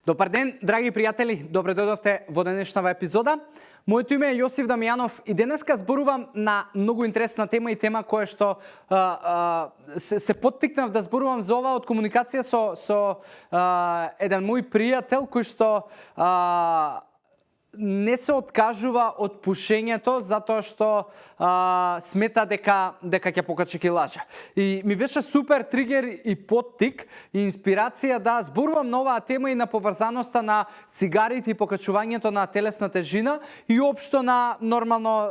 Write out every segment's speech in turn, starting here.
Добар ден, драги пријатели, добре дојдовте во денешнава епизода. Моето име е Јосиф Дамјанов и денеска зборувам на многу интересна тема и тема која што се поттикнав да зборувам за ова од комуникација со еден мој пријател кој што не се откажува од пушењето затоа што смета дека ќе покачи килажа. И ми беше супер тригер и поттик и инспирација да зборувам на оваа тема и на поврзаноста на цигарите и покачувањето на телесна тежина и општо на нормално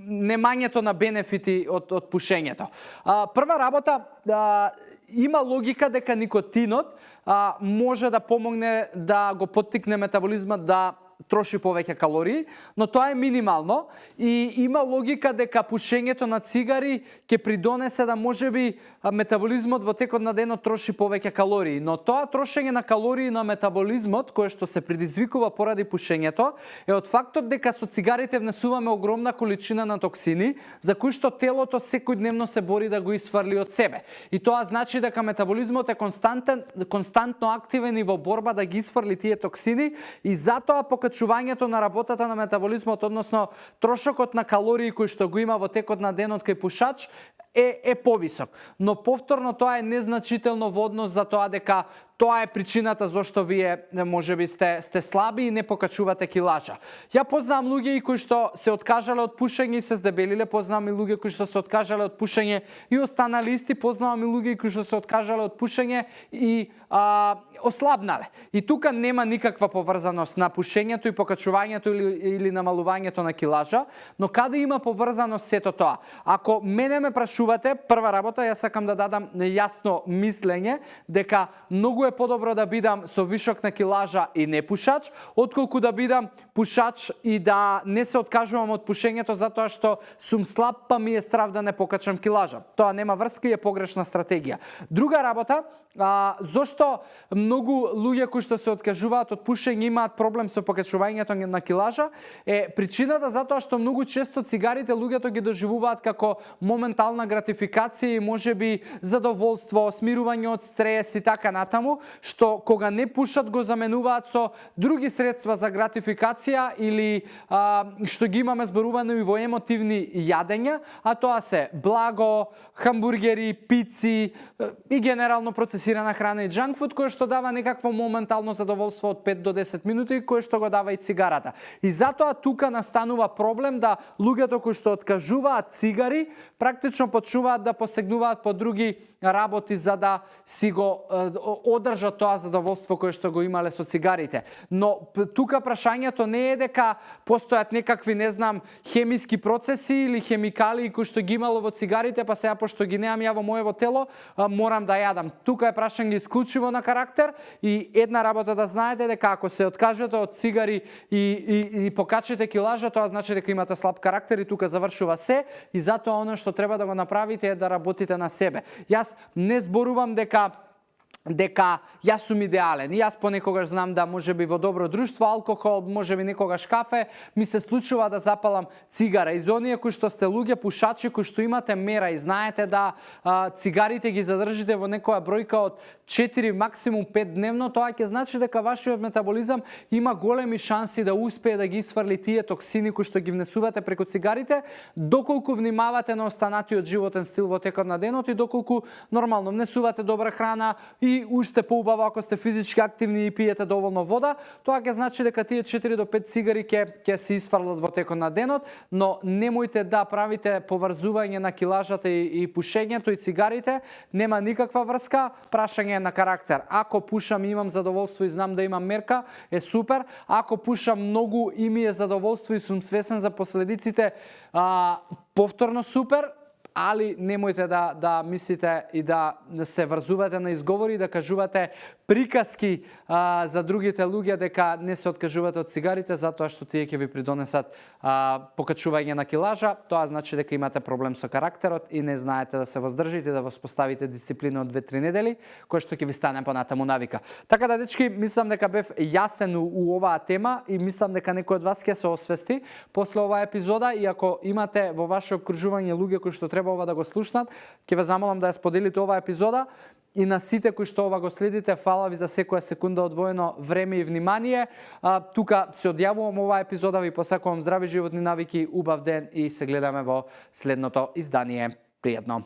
немањето на бенефити од пушењето. Прва работа, има логика дека никотинот може да помогне да го поттикне метаболизмот да троши повеќе калории, но тоа е минимално и има логика дека пушењето на цигари ќе придонесе да можеби метаболизмот во текот на денот троши повеќе калории, но тоа трошење на калории на метаболизмот кое што се предизвикува поради пушењето е од фактот дека со цигарите внесуваме огромна количина на токсини за кои што телото секојдневно се бори да го исфрли од себе. И тоа значи дека метаболизмот е константно активен и во борба да ги исфрли тие токсини и затоа покачувањето на работата на метаболизмот, односно трошокот на калории кои што го има во текот на денот кај пушач е повисок. Но повторно тоа е незначително во однос за тоа дека тоа е причината зашто вие можеби сте слаби и не покачувате килажа. Ја познавам луѓе кои што се откажале од пушење и се здебелиле, познавам и луѓе кои што се откажале од пушење и останале исти, познавам и луѓе кои што се откажале од пушење и ослабнале. И тука нема никаква поврзаност на пушењето и покачувањето или намалувањето на килажа, но каде има поврзаност сето тоа? Ако мене ме прашувате, прва работа, јас сакам да дадам јасно мислење дека многу е подобро да бидам со вишок на килажа и не пушач, отколку да бидам пушач и да не се откажувам од пушењето затоа што сум слаб па ми е страв да не покачам килажа. Тоа нема врска и е погрешна стратегија. Друга работа, зошто многу луѓе кои што се откажуваат од пушење имаат проблем со покачувањето на килажа, е причината затоа што многу често цигарите луѓето ги доживуваат како моментална гратификација и можеби задоволство, смирување од стрес и така натаму, што кога не пушат го заменуваат со други средства за гратификација или што ги имаме зборувано и во емотивни јадења, а тоа се благо, хамбургери, пици и генерално процесирана храна и джанк фуд, кое што дава некакво моментално задоволство од 5 до 10 минути, кое што го дава и цигарата. И затоа тука настанува проблем да луѓето кои што откажуваат цигари, практично почнуваат да посегнуваат по други работи за да си го одржат тоа задоволство кое што го имале со цигарите. Но тука прашањето не е дека постојат некакви, не знам, хемиски процеси или хемикали кои што ги имало во цигарите, па сега пошто ги немам ја во моево тело, морам да јадам. Тука е прашање исклучиво на карактер и една работа да знаете дека ако се откажете од цигари и покачите килажа, тоа значи дека имате слаб карактер и тука завршува се и затоа она што треба да го направите е да работите на себе. Јас не зборувам дека јас сум идеален. Јас понекогаш знам да можеби во добро друштво, алкохол, можеби некогаш кафе, ми се случува да запалам цигара. И за оние кои што сте луѓе пушачи, кои што имате мера и знаете да цигарите ги задржите во некоја бројка од 4, максимум 5 дневно, тоа ќе значи дека вашиот метаболизам има големи шанси да успее да ги исфрли тие токсини кои што ги внесувате преку цигарите, доколку внимавате на останатиот животен стил во текот на денот и доколку нормално внесувате добра храна и уште поубаво ако сте физички активни и пиете доволно вода, тоа ќе значи дека тие 4 до 5 цигари ќе се исфрлат во текот на денот, но немојте да правите поврзување на килажата и пушењето и цигарите, нема никаква врска, прашање на карактер. Ако пушам и имам задоволство и знам да имам мерка, е супер. Ако пушам многу и ми е задоволство и сум свесен за последиците, повторно супер. али немојте да мислите и да се врзувате на изговори и да кажувате приказки за другите луѓе дека не се откажувате од цигарите затоа што тие ќе ви придонесат покачување на килажа. Тоа значи дека имате проблем со карактерот и не знаете да се воздржите, да воспоставите дисциплина од 2-3 недели, кој што ќе ви стане понатаму навика. Така да, дечки, мислам дека бев јасен у оваа тема и мислам дека некој од вас ќе се освести после оваа епизода, и ако имате во ваше окружување луѓе кои што треба ова да го слушнат, ќе ве замолам да ја споделите оваа епизода. и на сите кои што ова го следите, фала ви за секоја секунда одвоено време и внимание. Тука се одјавувам оваа епизода, ви посакувам здрави животни навики, убав ден и се гледаме во следното издание. Пријатно!